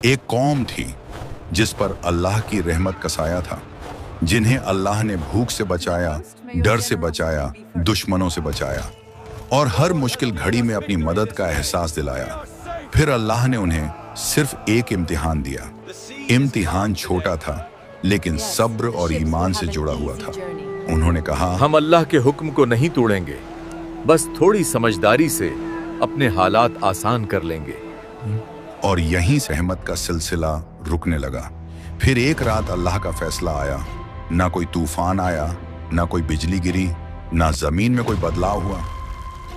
एक कौम थी जिस पर अल्लाह की रहमत का साया था, जिन्हें अल्लाह ने भूख से बचाया, डर से बचाया, दुश्मनों से बचाया और हर मुश्किल घड़ी में अपनी मदद का एहसास दिलाया। फिर अल्लाह ने उन्हें सिर्फ एक इम्तिहान दिया। इम्तिहान छोटा था लेकिन सब्र और ईमान से जुड़ा हुआ था। उन्होंने कहा, हम अल्लाह के हुक्म को नहीं तोड़ेंगे, बस थोड़ी समझदारी से अपने हालात आसान कर लेंगे। और यहीं से रहमत का सिलसिला रुकने लगा। फिर एक रात अल्लाह का फैसला आया। ना कोई तूफान आया, ना कोई बिजली गिरी, ना जमीन में कोई बदलाव हुआ।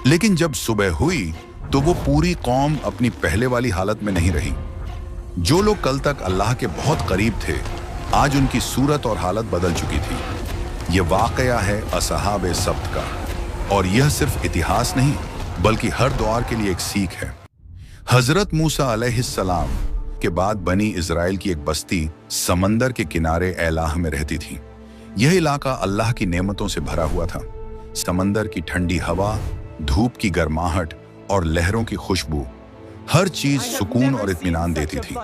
लेकिन जब सुबह हुई तो वो पूरी कौम अपनी पहले वाली हालत में नहीं रही। जो लोग कल तक अल्लाह के बहुत करीब थे, आज उनकी सूरत और हालत बदल चुकी थी। ये वाकया है असहाबे सब्त का, और यह सिर्फ इतिहास नहीं बल्कि हर दौर के लिए एक सीख है। हजरत मूसा अलैहिस्सलाम के बाद बनी इजराइल की एक बस्ती समंदर के किनारे एलाह में रहती थी। यह इलाका अल्लाह की नेमतों से भरा हुआ था। समंदर की ठंडी हवा, धूप की गर्माहट और लहरों की खुशबू, हर चीज सुकून और इत्मीनान देती थी।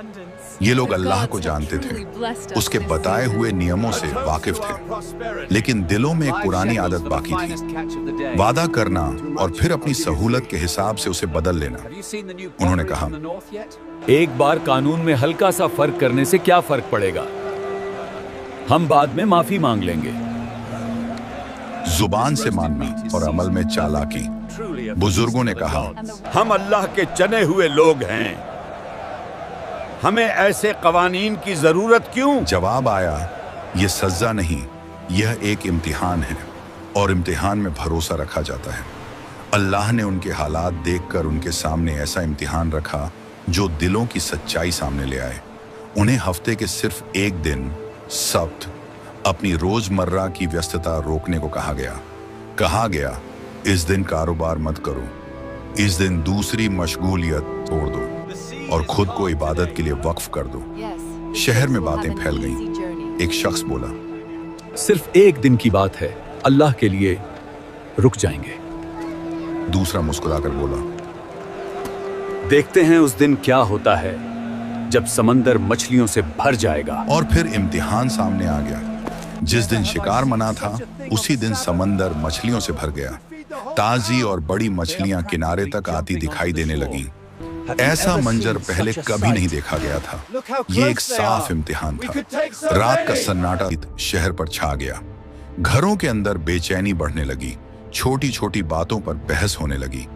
ये लोग अल्लाह को जानते थे, उसके बताए हुए नियमों से वाकिफ थे, लेकिन दिलों में एक पुरानी आदत बाकी थी, वादा करना और फिर अपनी सहूलत के हिसाब से उसे बदल लेना। उन्होंने कहा, एक बार कानून में हल्का सा फर्क करने से क्या फर्क पड़ेगा, हम बाद में माफी मांग लेंगे। जुबान से मानना और अमल में चालाकी। बुजुर्गों ने कहा, हम अल्लाह के चने हुए लोग हैं, हमें ऐसे कवानीन की जरूरत क्यों? जवाब आया, ये सजा नहीं, यह एक इम्तिहान है और इम्तिहान में भरोसा रखा जाता है। अल्लाह ने उनके हालात देखकर उनके सामने ऐसा इम्तिहान रखा जो दिलों की सच्चाई सामने ले आए। उन्हें हफ्ते के सिर्फ एक दिन, सब्त, अपनी रोजमर्रा की व्यस्तता रोकने को कहा गया, इस दिन कारोबार मत करो, इस दिन दूसरी मशगूलियत छोड़ दो और खुद को इबादत के लिए वक्फ कर दो। शहर में बातें फैल गईं। एक शख्स बोला, सिर्फ एक दिन की बात है, अल्लाह के लिए रुक जाएंगे। दूसरा मुस्कुराकर बोला, देखते हैं उस दिन क्या होता है जब समंदर मछलियों से भर जाएगा। और फिर इम्तिहान सामने आ गया। जिस दिन शिकार मना था, उसी दिन समंदर मछलियों से भर गया। ताजी और बड़ी मछलियां किनारे तक आती दिखाई देने लगीं। ऐसा मंजर पहले कभी नहीं देखा गया था। ये एक साफ इम्तिहान था। रात का सन्नाटा शहर पर छा गया। घरों के अंदर बेचैनी बढ़ने लगी, छोटी छोटी बातों पर बहस होने लगी।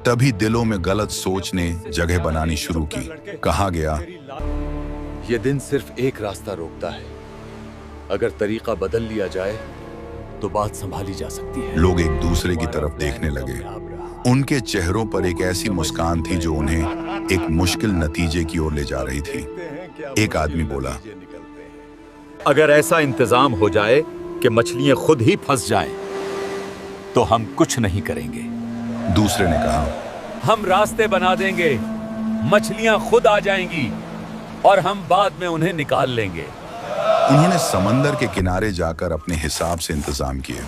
तभी दिलों में गलत सोच ने जगह बनानी शुरू की। कहा गया, यह दिन सिर्फ एक रास्ता रोकता है, अगर तरीका बदल लिया जाए तो बात संभाली जा सकती है। लोग एक दूसरे की तरफ देखने लगे। उनके चेहरों पर एक ऐसी मुस्कान थी जो उन्हें एक मुश्किल नतीजे की ओर ले जा रही थी। एक आदमी बोला, अगर ऐसा इंतजाम हो जाए कि मछलियां खुद ही फंस जाएं, तो हम कुछ नहीं करेंगे। दूसरे ने कहा, हम रास्ते बना देंगे, मछलियां खुद आ जाएंगी और हम बाद में उन्हें निकाल लेंगे। उन्होंने समंदर के किनारे जाकर अपने हिसाब से इंतजाम किए।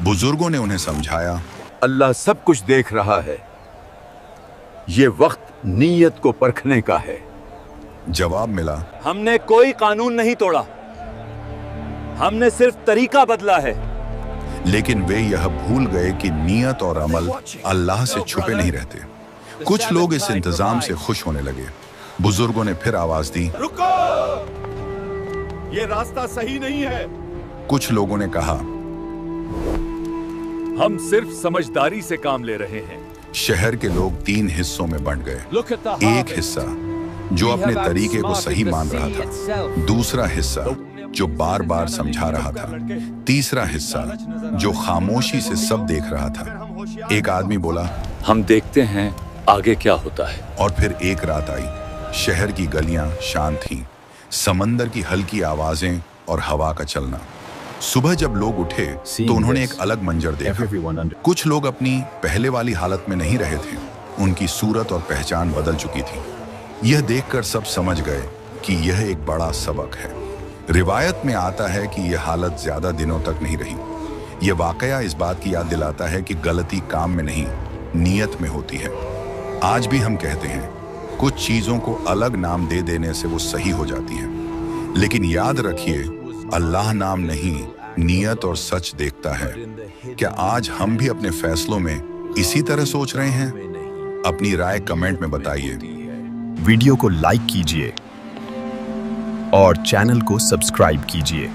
बुजुर्गों ने उन्हें समझाया, अल्लाह सब कुछ देख रहा है, ये वक्त नीयत को परखने का है। जवाब मिला, हमने कोई कानून नहीं तोड़ा, हमने सिर्फ तरीका बदला है। लेकिन वे यह भूल गए कि नीयत और अमल अल्लाह से छुपे नहीं रहते। कुछ लोग इस इंतजाम से खुश होने लगे। बुजुर्गों ने फिर आवाज दी, रुको, ये रास्ता सही नहीं है। कुछ लोगों ने कहा, हम सिर्फ समझदारी से काम ले रहे हैं। शहर के लोग 3 हिस्सों में बंट गए। एक हिस्सा जो अपने तरीके को सही मान रहा था, दूसरा हिस्सा जो बार बार समझा रहा था, तीसरा हिस्सा जो खामोशी से सब देख रहा था। एक आदमी बोला, हम देखते हैं आगे क्या होता है। और फिर एक रात आई। शहर की गलियां शांत थीं, समंदर की हल्की आवाजें और हवा का चलना। सुबह जब लोग उठे तो उन्होंने एक अलग मंजर देखा। कुछ लोग अपनी पहले वाली हालत में नहीं रहे थे, उनकी सूरत और पहचान बदल चुकी थी। यह देखकर सब समझ गए कि यह एक बड़ा सबक है। रिवायत में आता है कि यह हालत ज्यादा दिनों तक नहीं रही। यह वाकया इस बात की याद दिलाता है कि गलती काम में नहीं, नीयत में होती है। आज भी हम कहते हैं, कुछ चीजों को अलग नाम दे देने से वो सही हो जाती हैं, लेकिन याद रखिए अल्लाह नाम नहीं, नियत और सच देखता है। क्या आज हम भी अपने फैसलों में इसी तरह सोच रहे हैं? अपनी राय कमेंट में बताइए। वीडियो को लाइक कीजिए और चैनल को सब्सक्राइब कीजिए।